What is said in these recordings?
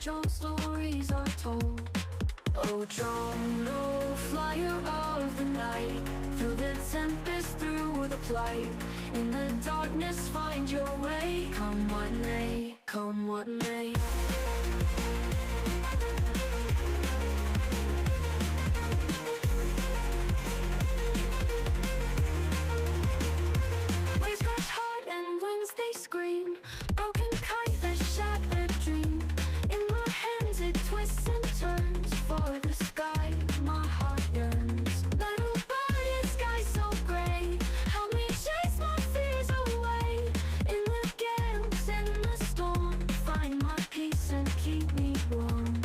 own stories are told. Oh, drone, oh, flyer of the night, through the tempest, through the plight, in the darkness find your way, come what may, come what may. Waves crash hard and winds they scream, broken kite that shattered dream. In my hands it twists and turns, for the sky my heart yearns. Little birdie sky so gray, help me chase my fears away. In the gales, in the storm, find my peace and keep me warm.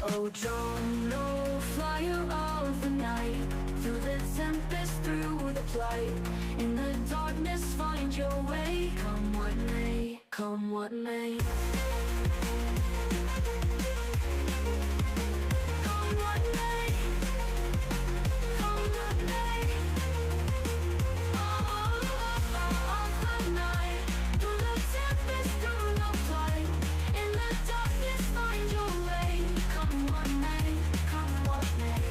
Oh, drone, oh, flyer of the night, through the tempest, through the plight, in the darkness find your way, come what may, come what may. Come what may, come what may. Of the night, through the tempest, through the plight, in the darkness find your way, come what may, come what may.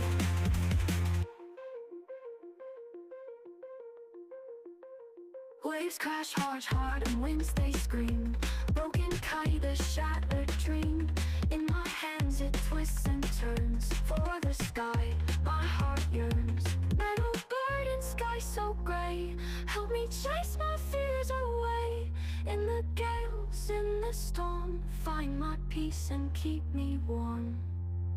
Waves crash hard, hard, and winds they scream, broken kite, a shattered dream. In my hands it twists and turns, for the sky my heart yearns. Metal bird in sky so gray, help me chase my fears away. In the gales, in the storm, find my peace and keep me warm.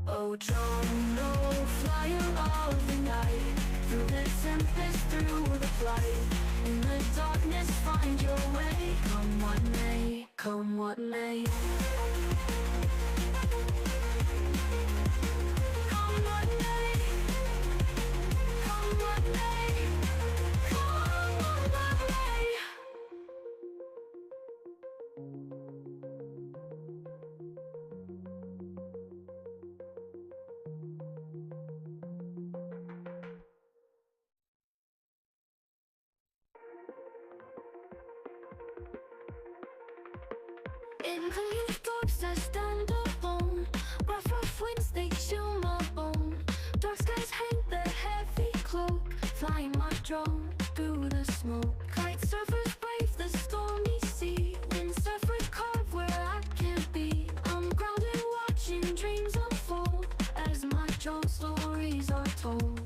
Oh, drone, oh, flyer of the night, through the tempest, through the flight, in the darkness find your way, come what may, come what may. Come what may, come what may, come what may. In the rooftops I stand alone, rough rough winds they chill my bone. Dark skies hang the heavy cloak, flying my drone through the smoke. Kite surfers brave the stormy sea, wind surfers carve where I can't be. I'm grounded watching dreams unfold, as my drone stories are told.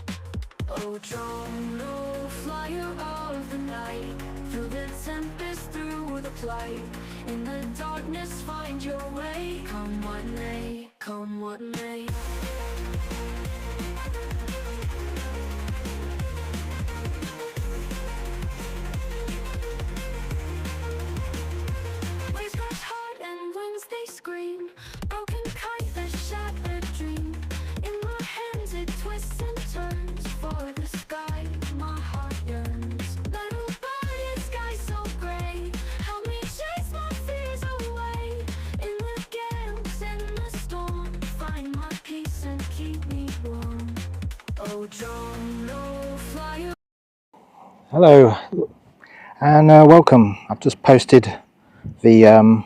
Oh, drone, oh, flyer of the night, through the tempest, through the plight, in the darkness find your way, come what may, come what may. Waves crash hard and winds they scream, broken kite that shattered dream. In my hands it twists and turns, for the sky my heart yearns. Little birdie sky so gray, help me chase my fears away. In the gales, in the storm, find my peace and keep me warm. Oh, drone, no flyer. Hello and welcome. I've just posted the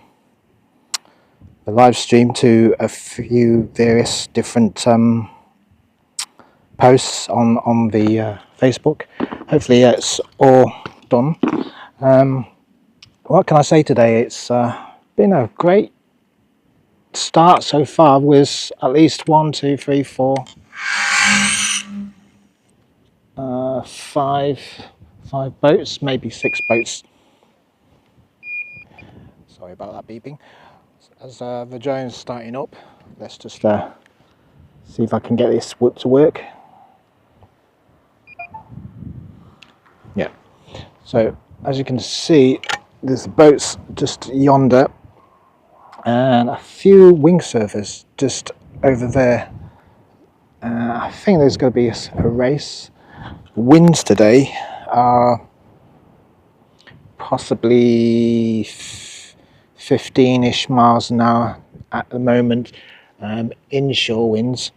live stream to a few various different posts on the Facebook. Hopefully it's all done. What can I say today? It's been a great start so far with at least 1, 2, 3, 4, 5 boats, maybe 6 boats. Sorry about that beeping. As the drone's starting up, let's just see if I can get this to work. Yeah, so as you can see, there's the boats just yonder and a few windsurfers just over there. I think there's going to be a race. Winds today are possibly 15-ish miles an hour at the moment, inshore winds,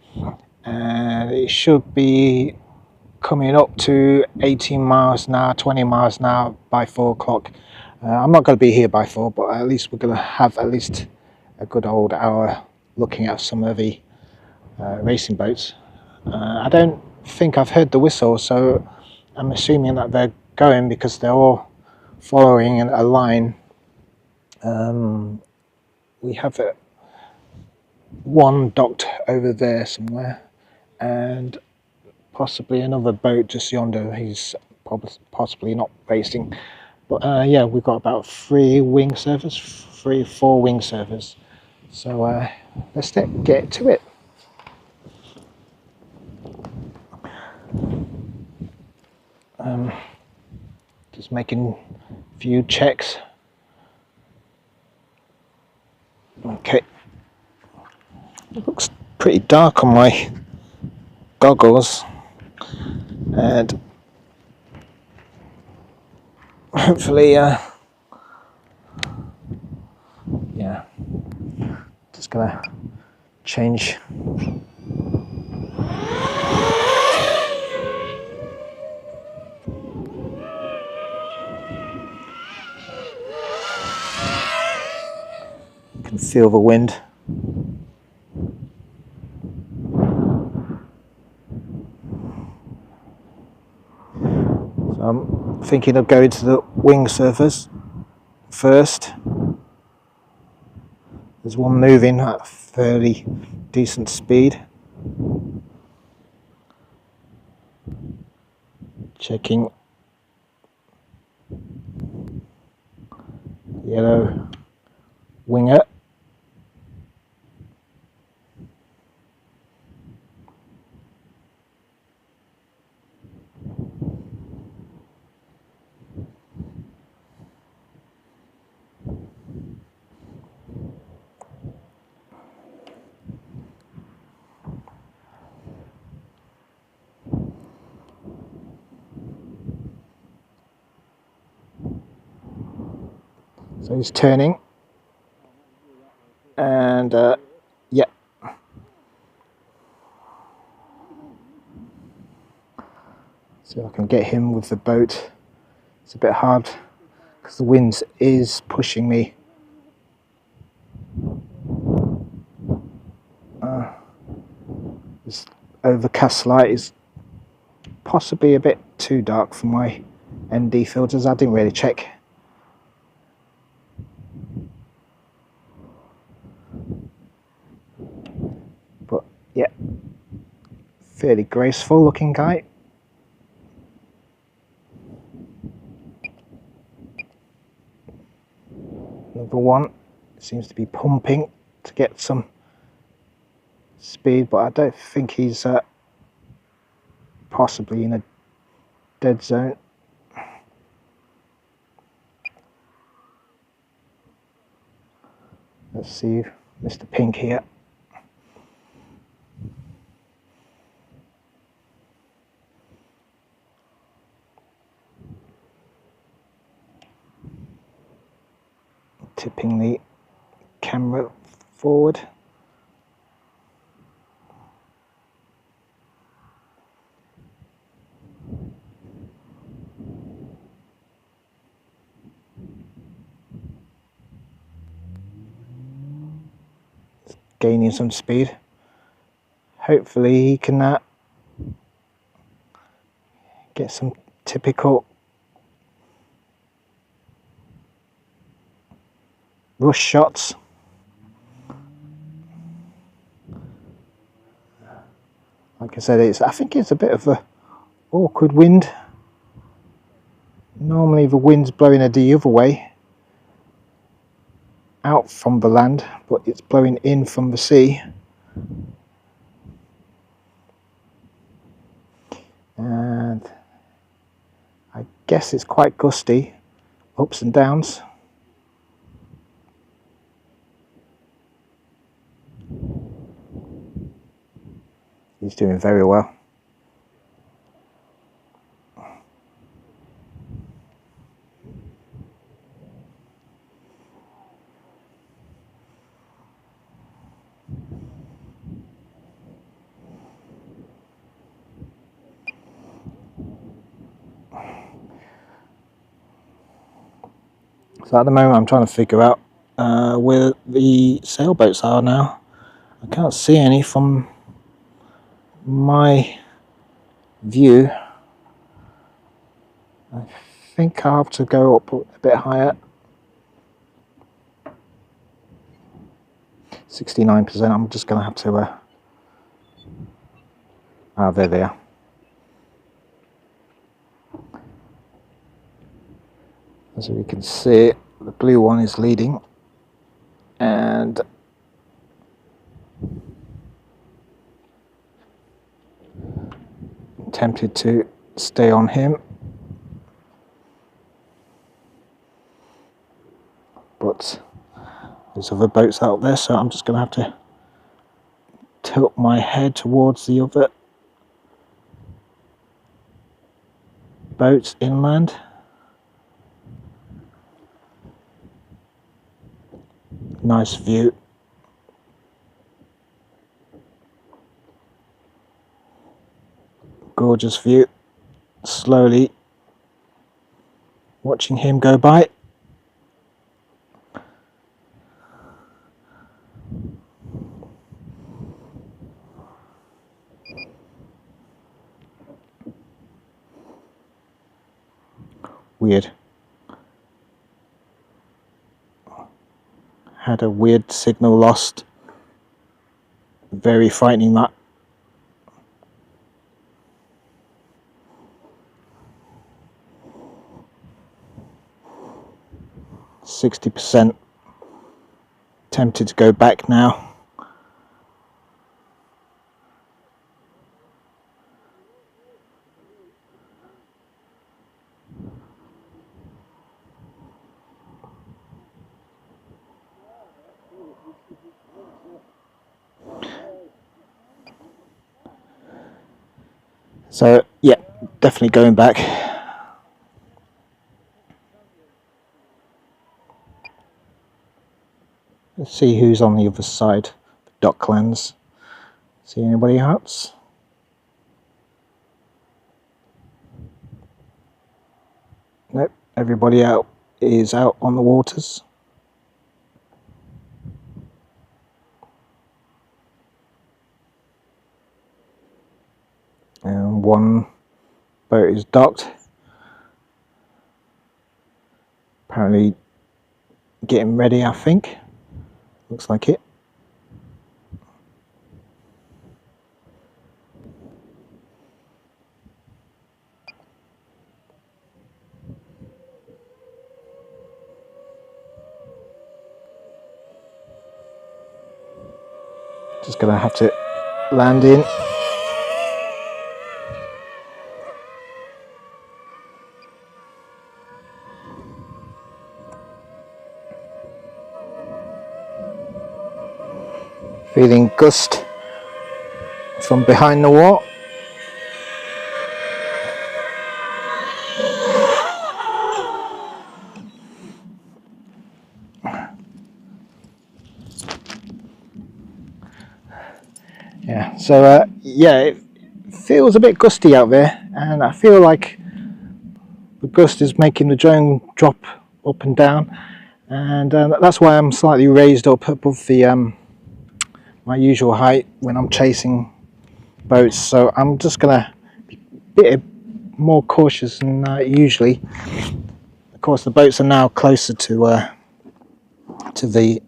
and it should be coming up to 18 miles an hour, 20 miles an hour by 4 o'clock. I'm not going to be here by 4, but at least we're going to have at least a good old hour looking at some of the racing boats. I don't think I've heard the whistle, so I'm assuming that they're going because they're all following a line. We have one docked over there somewhere, and possibly another boat just yonder. He's possibly not racing, but yeah, we've got about 4 wing surfers. So let's get to it. Just making a few checks. Okay, it looks pretty dark on my goggles, and hopefully yeah, just gonna change. You can feel the wind. So I'm thinking of going to the wing surfers first. There's one moving at fairly decent speed. Checking yellow winger. So he's turning, and yeah, see if I can get him with the boat. It's a bit hard because the wind is pushing me. This overcast light is possibly a bit too dark for my ND filters. I didn't really check. But yeah, fairly graceful looking guy. Another one seems to be pumping to get some speed, but I don't think he's possibly in a dead zone. Let's see Mr. Pink here. Tipping the camera forward. Gaining some speed. Hopefully he can get some typical rush shots. Like I said, I think it's a bit of a awkward wind. Normally the wind's blowing the other way, out from the land, but it's blowing in from the sea. And I guess it's quite gusty, ups and downs. He's doing very well. So at the moment I'm trying to figure out where the sailboats are now. I can't see any from my view. I think I'll have to go up a bit higher. 69%. I'm just going to have to there they are. As we can see, the blue one is leading, and I'm tempted to stay on him, but there's other boats out there, so I'm just going to have to tilt my head towards the other boats inland. Nice view. Gorgeous view. Slowly watching him go by. Weird. Had a weird signal lost. Very frightening, that. %. Tempted to go back now. So yeah, definitely going back. Let's see who's on the other side. The Docklands. See anybody else? Nope, everybody out is out on the waters. And one boat is docked. Apparently getting ready, I think. Looks like it. Just gonna have to land in. Feeling gust from behind the wall. Yeah, so yeah, it feels a bit gusty out there, and I feel like the gust is making the drone drop up and down, and that's why I'm slightly raised up above the my usual height when I'm chasing boats. So I'm just gonna be a bit more cautious than usually. Of course, the boats are now closer to the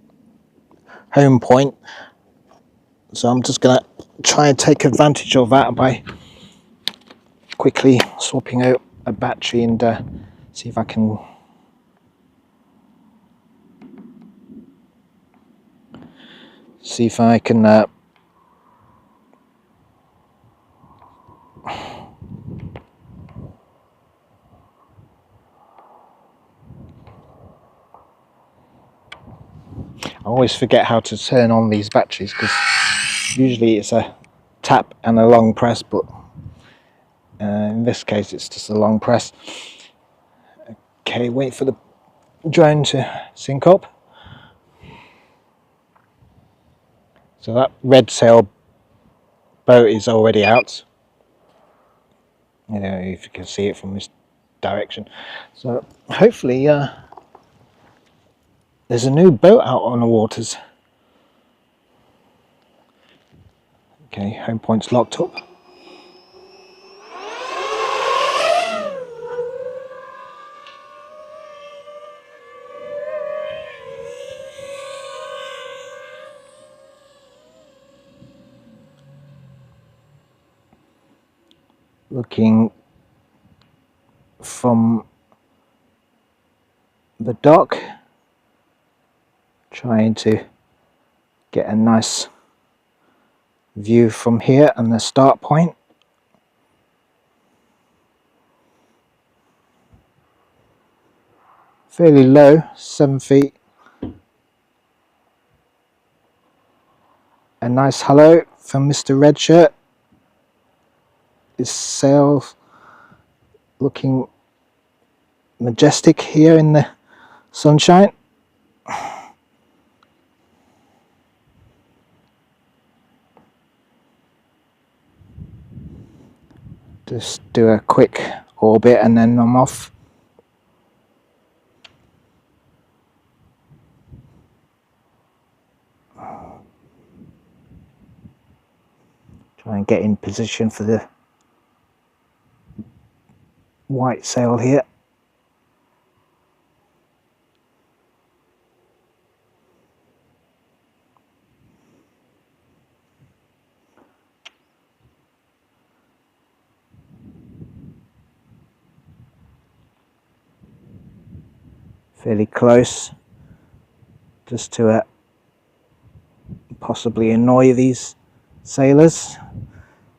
home point, so I'm just gonna try and take advantage of that by quickly swapping out a battery and see if I can I always forget how to turn on these batteries, because usually it's a tap and a long press, but in this case it's just a long press. Okay, wait for the drone to sync up. So that red sail boat is already out. You know, if you can see it from this direction. So hopefully there's a new boat out on the waters. Okay, home point's locked up. Looking from the dock, trying to get a nice view from here and the start point. Fairly low, 7 feet. A nice hello from Mr. Redshirt. His sail looking majestic here in the sunshine. Just do a quick orbit and then I'm off. Try and get in position for the white sail here. Fairly close, just to possibly annoy these sailors,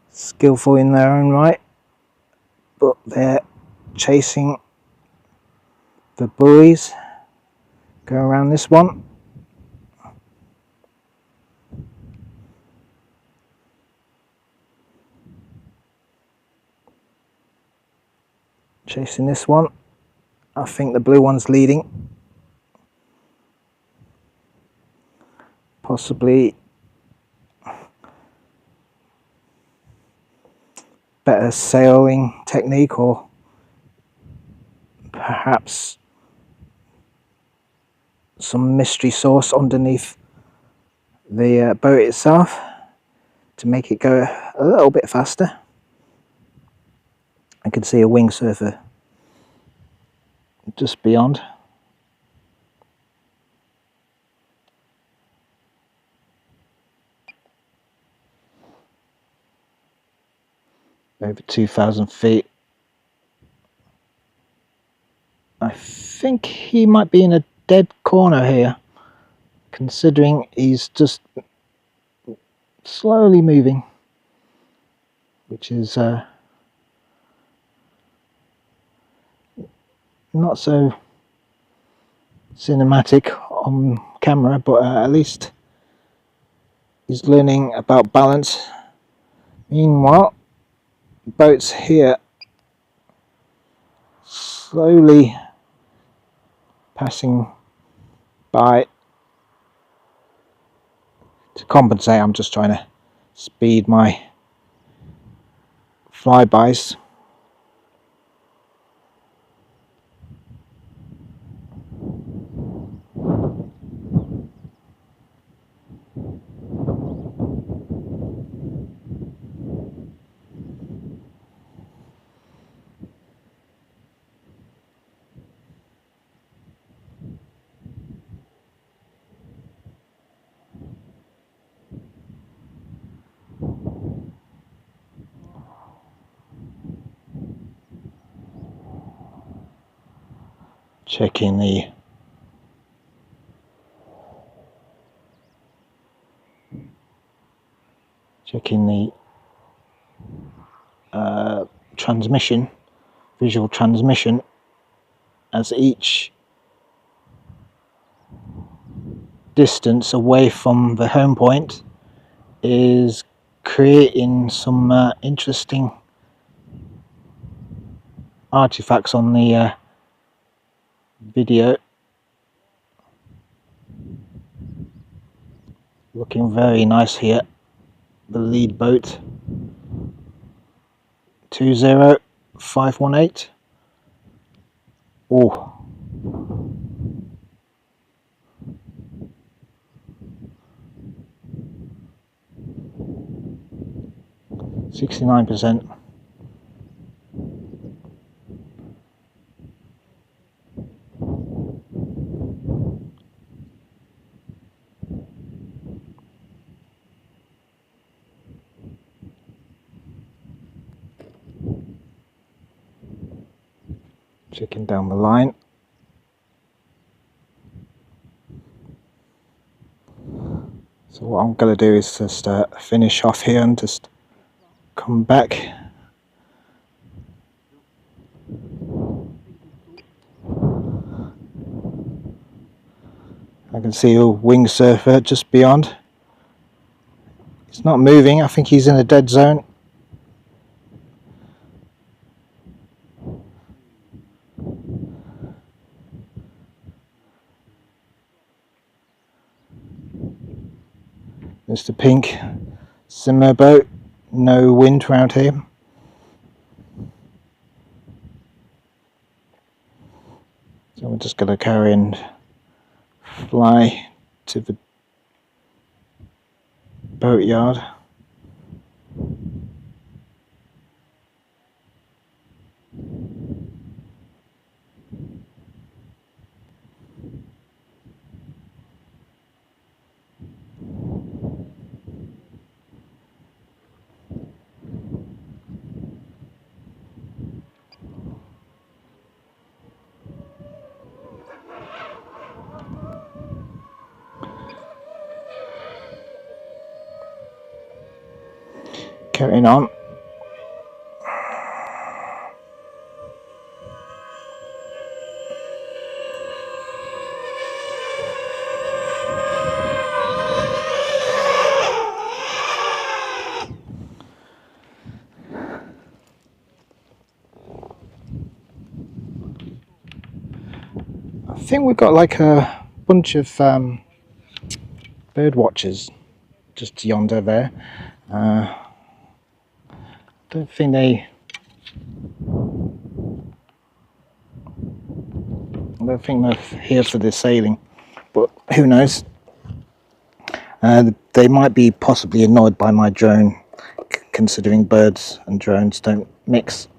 skillful in their own right, but they're chasing the buoys. Go around this one. Chasing this one. I think the blue one's leading. Possibly better sailing technique, or perhaps some mystery sauce underneath the boat itself to make it go a little bit faster. I can see a wing surfer just beyond. Over 2,000 feet. I think he might be in a dead corner here, considering he's just slowly moving, which is not so cinematic on camera, but at least he's learning about balance. Meanwhile, boats here slowly passing by. To compensate, I'm just trying to speed my flybys. Checking the transmission, visual transmission, as each distance away from the home point is creating some interesting artifacts on the video. Looking very nice here. The lead boat 20518. Oh, 69%. Checking down the line. So what I'm going to do is just finish off here and just come back. I can see a wing surfer just beyond. He's not moving, I think he's in a dead zone. Mr. Pink, similar boat, no wind around here. So we're just going to carry and fly to the boat yard. Carrying on. I think we've got like a bunch of bird watchers just yonder there. Don't think they're here for the sailing, but who knows? They might be possibly annoyed by my drone, considering birds and drones don't mix.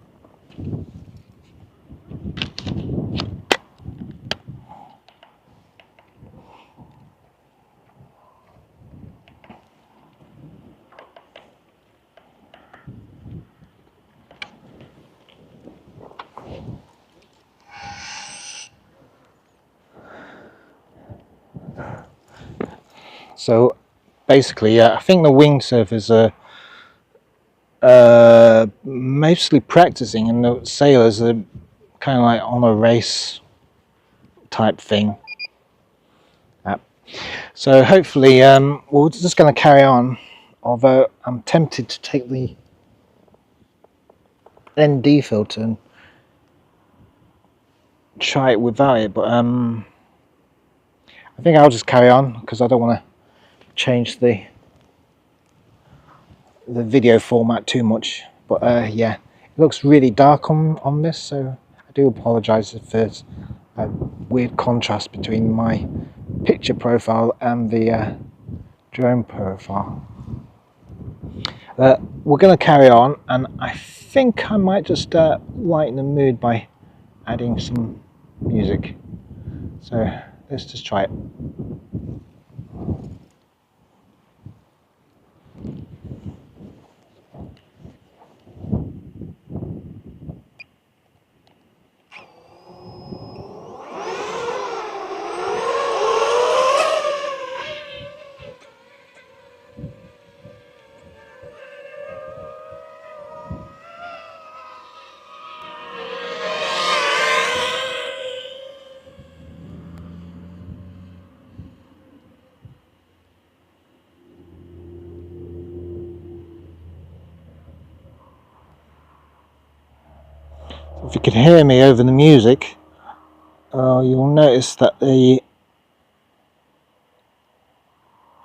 So basically, I think the wing surfers are mostly practicing, and the sailors are kind of like on a race type thing. So hopefully, we're just going to carry on. Although I'm tempted to take the ND filter and try it without it, but I think I'll just carry on because I don't want to change the video format too much. But yeah, it looks really dark on this, so I do apologize if there's a weird contrast between my picture profile and the drone profile. We're going to carry on, and I think I might just lighten the mood by adding some music. So let's just try it. If you can hear me over the music, you'll notice that the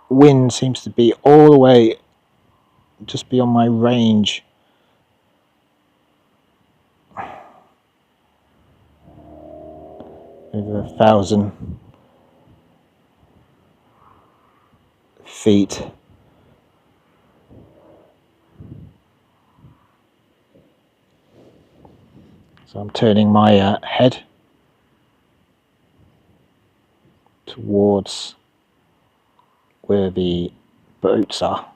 wind seems to be all the way just beyond my range. Over 1,000 feet. So I'm turning my head towards where the boats are.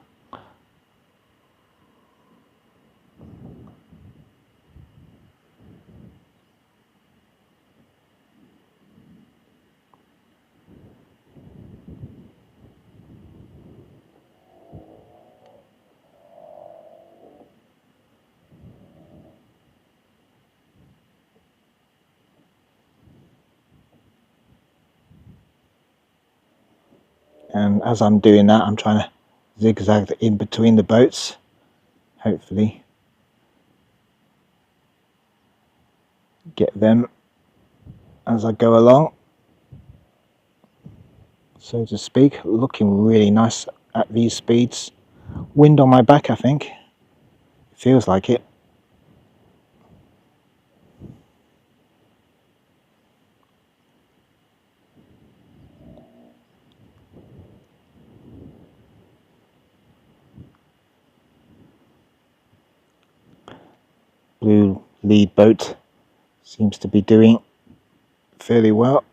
And as I'm doing that, I'm trying to zigzag in between the boats, hopefully get them as I go along, so to speak. Looking really nice at these speeds. Wind on my back, I think. Feels like it. Blue lead boat seems to be doing fairly well.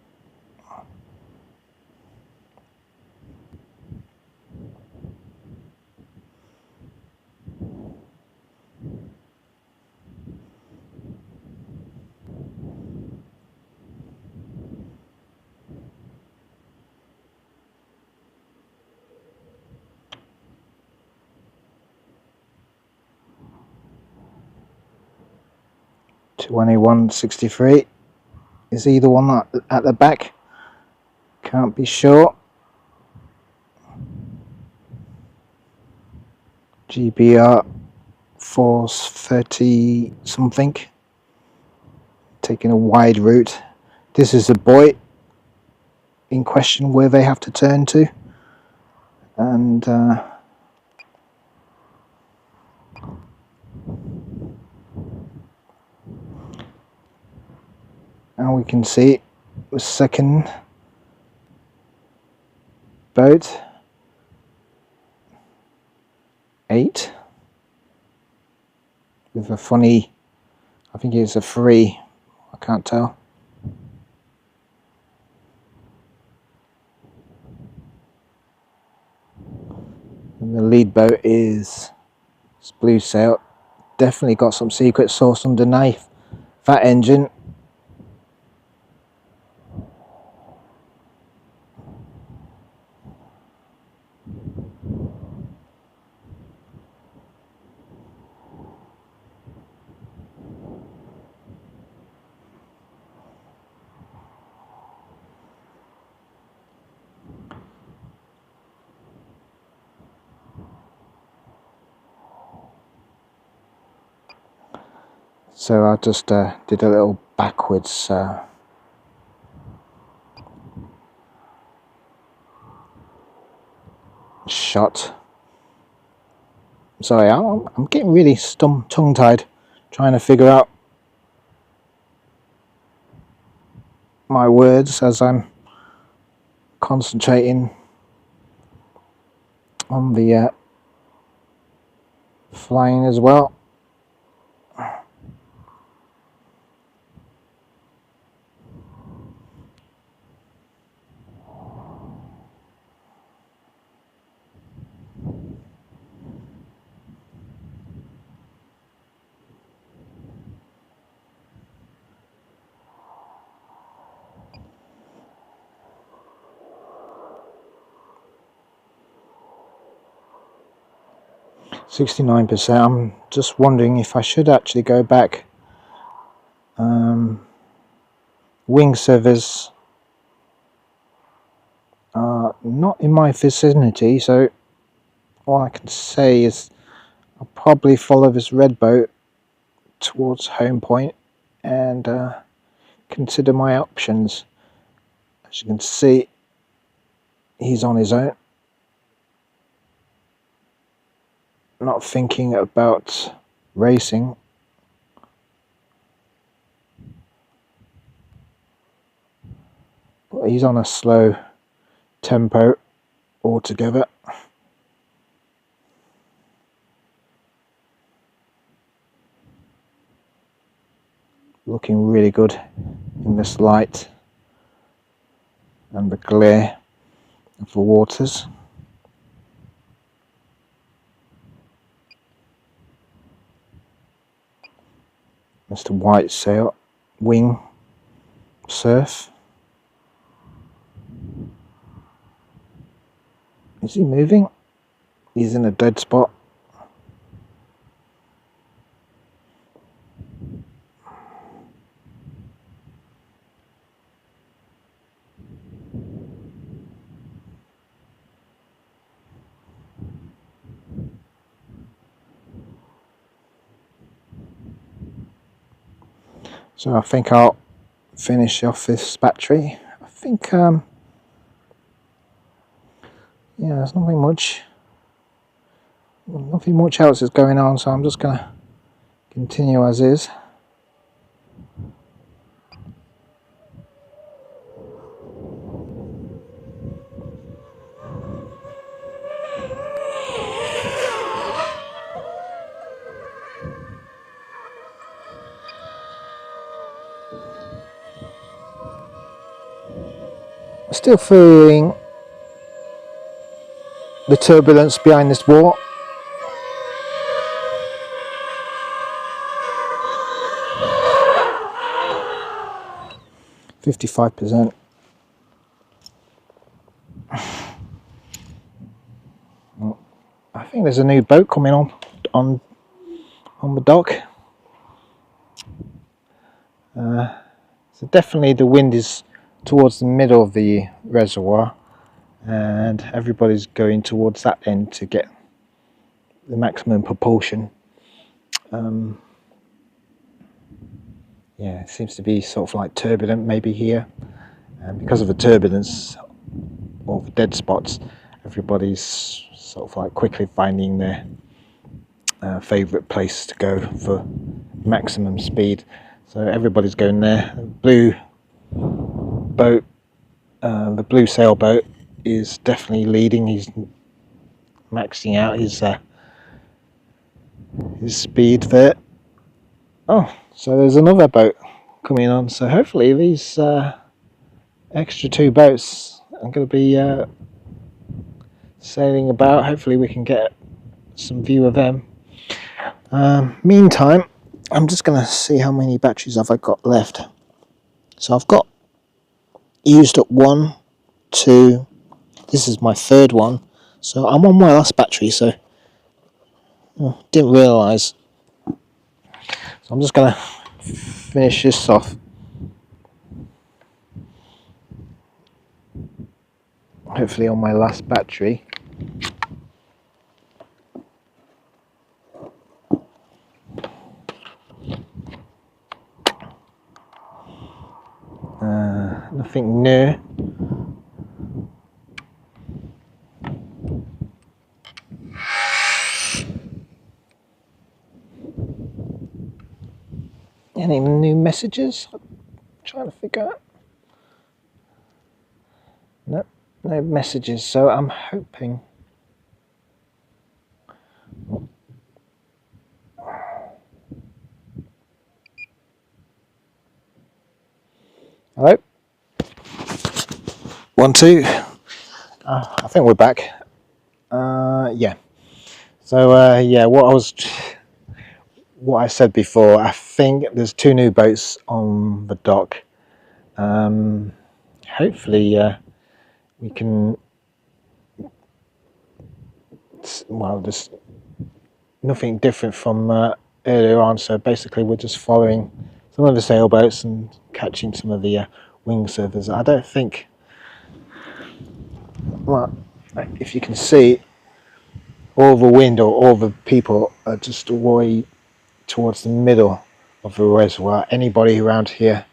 $21.63 is either one at the back, can't be sure. GBR 430 something, taking a wide route. This is the buoy in question where they have to turn to, and we can see the second boat, 8, with a funny, I think it's a 3, I can't tell. And the lead boat is blue sail. Definitely got some secret sauce underneath that engine. So I just did a little backwards shot. Sorry, I'm getting really tongue-tied trying to figure out my words as I'm concentrating on the flying as well. %69%. I'm just wondering if I should actually go back. Wing servers are not in my vicinity, so all I can say is I'll probably follow this red boat towards home point and consider my options. As you can see, he's on his own, not thinking about racing. But he's on a slow tempo altogether. looking really good in this light and the glare of the waters. Mr. White sail wing surf. Is he moving? He's in a dead spot. So I think I'll finish off this battery. I think yeah, there's nothing much else is going on, so I'm just gonna continue as is. Still feeling the turbulence behind this wall. %55. I think there's a new boat coming on the dock. So definitely the wind is towards the middle of the reservoir, and everybody's going towards that end to get the maximum propulsion. Yeah, it seems to be sort of like turbulent maybe here, and because of the turbulence or the dead spots, everybody's sort of like quickly finding their favourite place to go for maximum speed. So everybody's going there. The blue boat, the blue sailboat, is definitely leading. He's maxing out his speed there. Oh, so there's another boat coming on. So hopefully these extra two boats are going to be sailing about. Hopefully we can get some view of them. Meantime, I'm just going to see how many batteries have I got left. So I've got used up 1, 2. This is my third one. So I'm on my last battery. So didn't realise. So I'm just going to finish this off. Hopefully on my last battery. Nothing new. Any new messages? I'm trying to figure out. Nope, no messages. So I'm hoping. Hello? 1, 2. I think we're back. Yeah. So yeah, what I said before, I think there's 2 new boats on the dock. Hopefully we can, well, there's nothing different from earlier on, so basically we're just following some of the sailboats and catching some of the wing surfers. I don't think, well, if you can see, all the wind or all the people are just way towards the middle of the reservoir. Anybody around here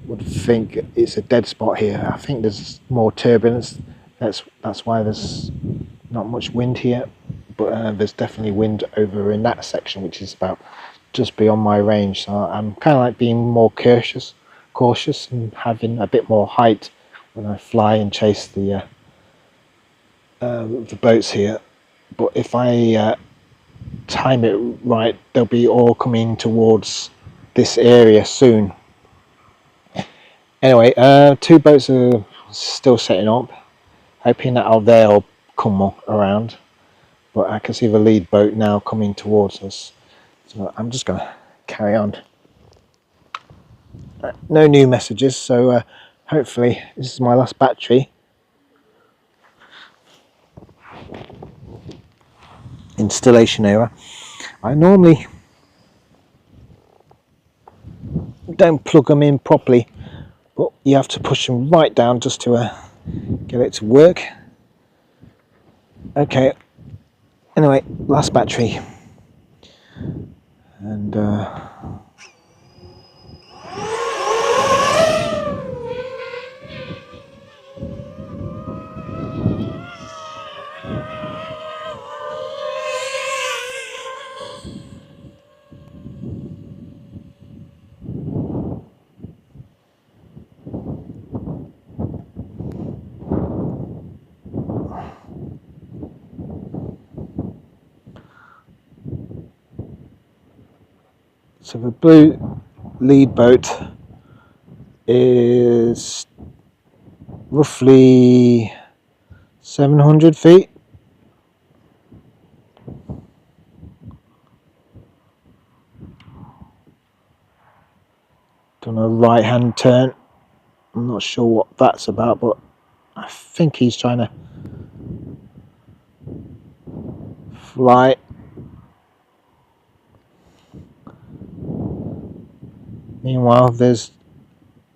would think it's a dead spot here. I think there's more turbulence. That's why there's not much wind here, but there's definitely wind over in that section, which is about just beyond my range. So I'm kind of like being more cautious and having a bit more height when I fly and chase the boats here. But if I time it right, they'll be all coming towards this area soon. Anyway, 2 boats are still setting up, hoping that they'll come around, but I can see the lead boat now coming towards us, so I'm just going to carry on. No new messages, so hopefully this is my last battery. Installation error. I normally don't plug them in properly, but you have to push them right down just to get it to work. Okay, anyway, last battery, and so the blue lead boat is roughly 700 feet. Done a right hand turn. I'm not sure what that's about, but I think he's trying to fly. Meanwhile, there's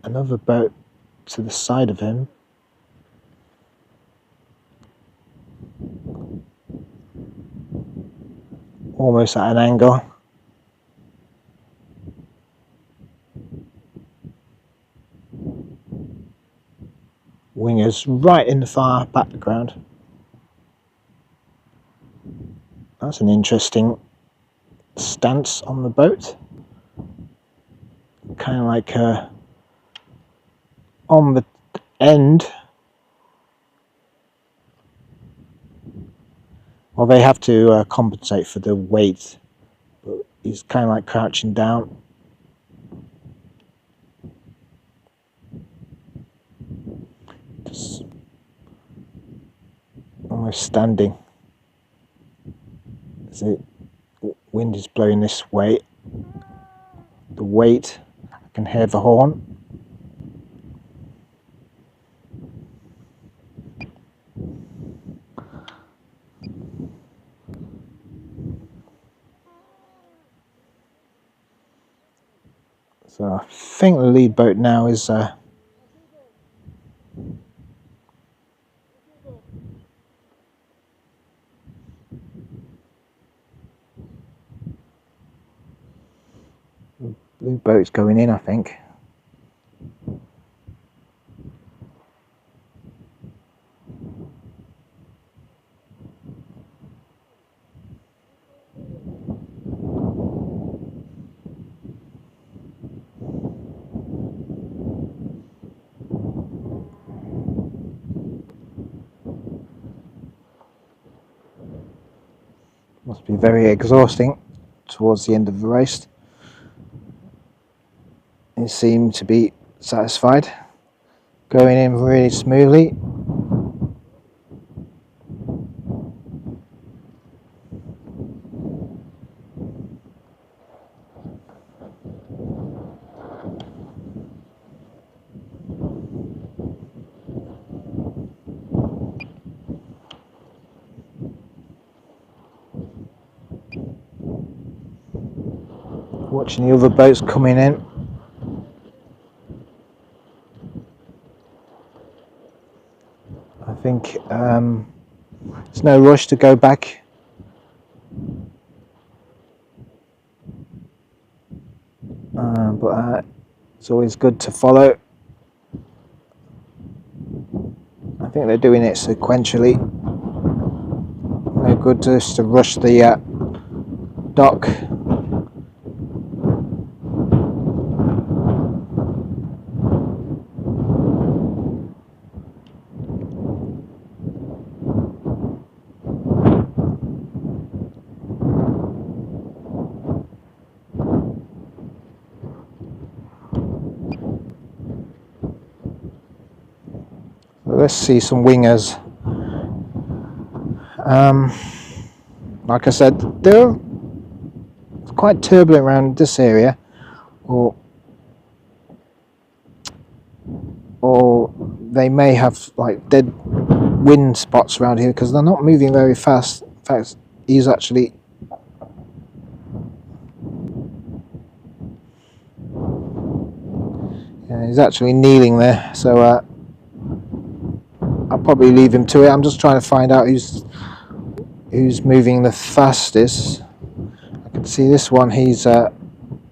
another boat to the side of him. Almost at an angle. Wingers right in the far background. That's an interesting stance on the boat. Kind of like on the end. Well, they have to compensate for the weight, but he's kind of like crouching down. Just almost standing. The wind is blowing this way. The weight, I can hear the horn. So I think the lead boat now is blue boat's going in, I think. Must be very exhausting towards the end of the race. He seemed to be satisfied, going in really smoothly. Watching the other boats coming in. I think there's no rush to go back. But it's always good to follow. I think they're doing it sequentially. No good just to rush the dock. let's see some wingers. Like I said, they're quite turbulent around this area, or they may have like dead wind spots around here because they're not moving very fast. In fact, he's actually kneeling there, so I'll probably leave him to it. I'm just trying to find out who's moving the fastest. I can see this one, he's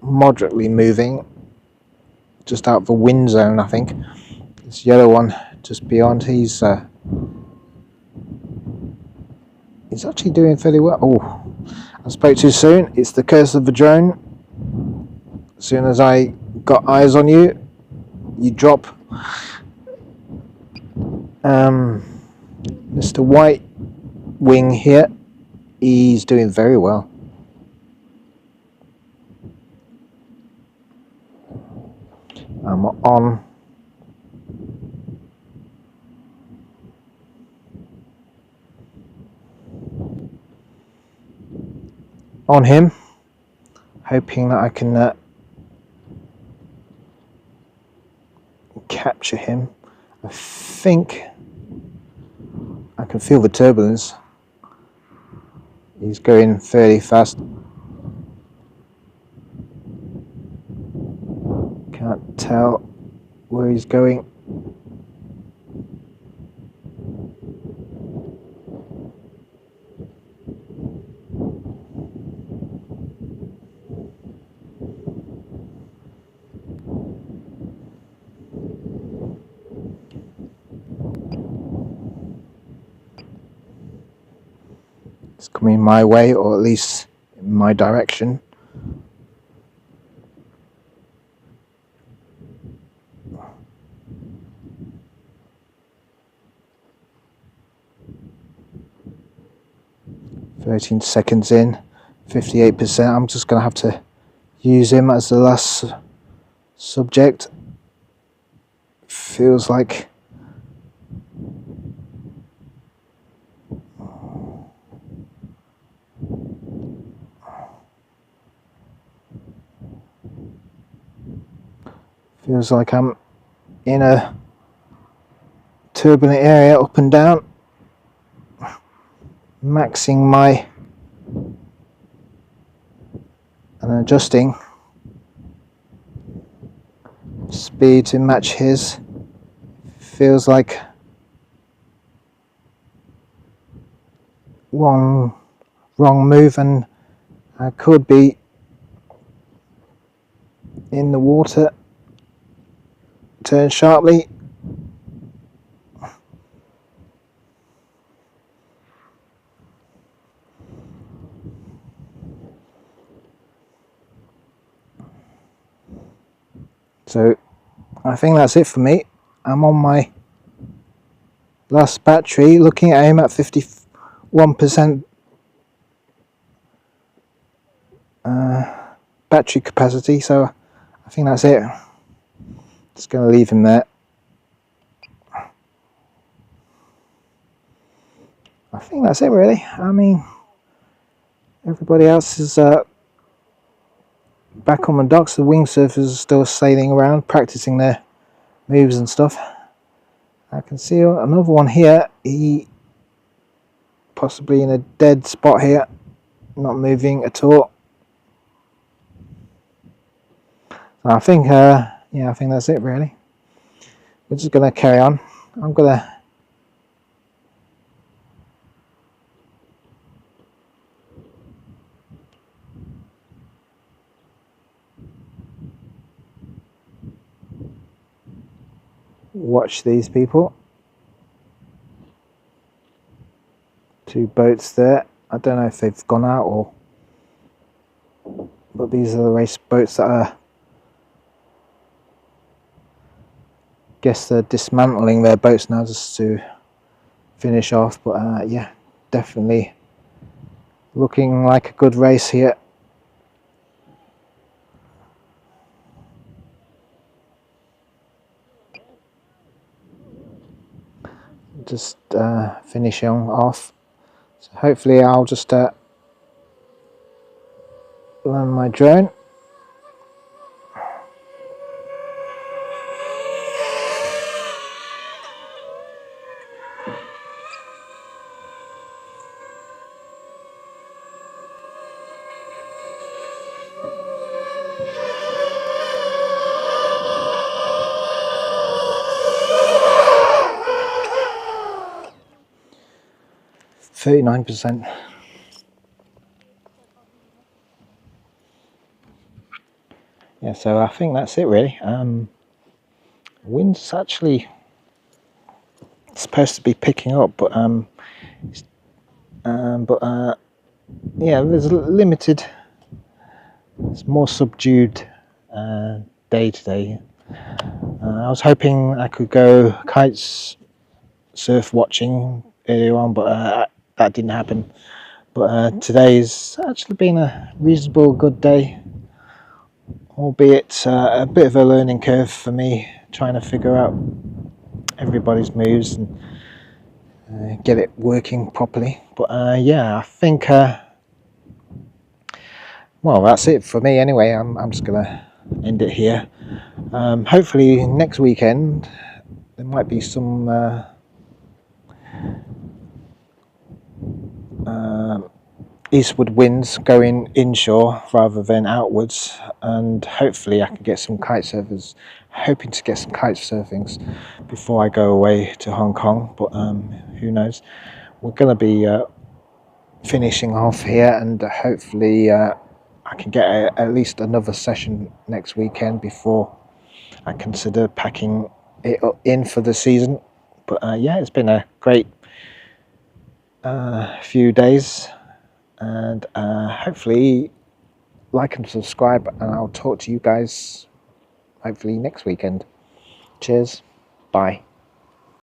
moderately moving, just out of the wind zone, I think. This yellow one just beyond, he's actually doing fairly well. Oh, I spoke too soon. It's the curse of the drone. As soon as I got eyes on you, you drop. Mr. White Wing here, he's doing very well. I'm on him, hoping that I can capture him. I think I can feel the turbulence. He's going fairly fast. Can't tell where he's going. It's coming my way, or at least in my direction. "13 seconds in, 58%. I'm just going to have to use him as the last subject. Feels like I'm in a turbulent area, up and down, maxing my and adjusting speed to match his. Feels like one wrong move and I could be in the water. Turn sharply. So I think that's it for me. I'm on my last battery, looking at him at 51% battery capacity, so I think that's it. Just going to leave him there. I think that's it really. I mean, everybody else is back on the docks. The wing surfers are still sailing around, practicing their moves and stuff. I can see another one here. He possibly in a dead spot here, not moving at all. So I think, yeah, I think that's it really. We're just going to carry on. I'm going to watch these people. Two boats there. I don't know if they've gone out or, but these are the race boats that are, guess they're dismantling their boats now just to finish off. But yeah, definitely looking like a good race here. just finishing off. So hopefully I'll just land my drone. %. Yeah, so I think that's it really. Wind's actually supposed to be picking up, but yeah, there's limited. It's more subdued day today. I was hoping I could go kites surf watching earlier on, but that didn't happen. But today's actually been a reasonable good day, albeit a bit of a learning curve for me, trying to figure out everybody's moves and get it working properly. But yeah, I think well, that's it for me anyway. I'm just gonna end it here. Hopefully next weekend there might be some eastward winds going inshore rather than outwards, and hopefully I can get some kite surfers. Hoping to get some kite surfings before I go away to Hong Kong, but who knows. We're going to be finishing off here, and hopefully I can get at least another session next weekend before I consider packing it in for the season. But yeah, it's been a great few days, and hopefully like and subscribe, and I'll talk to you guys hopefully next weekend. Cheers, bye.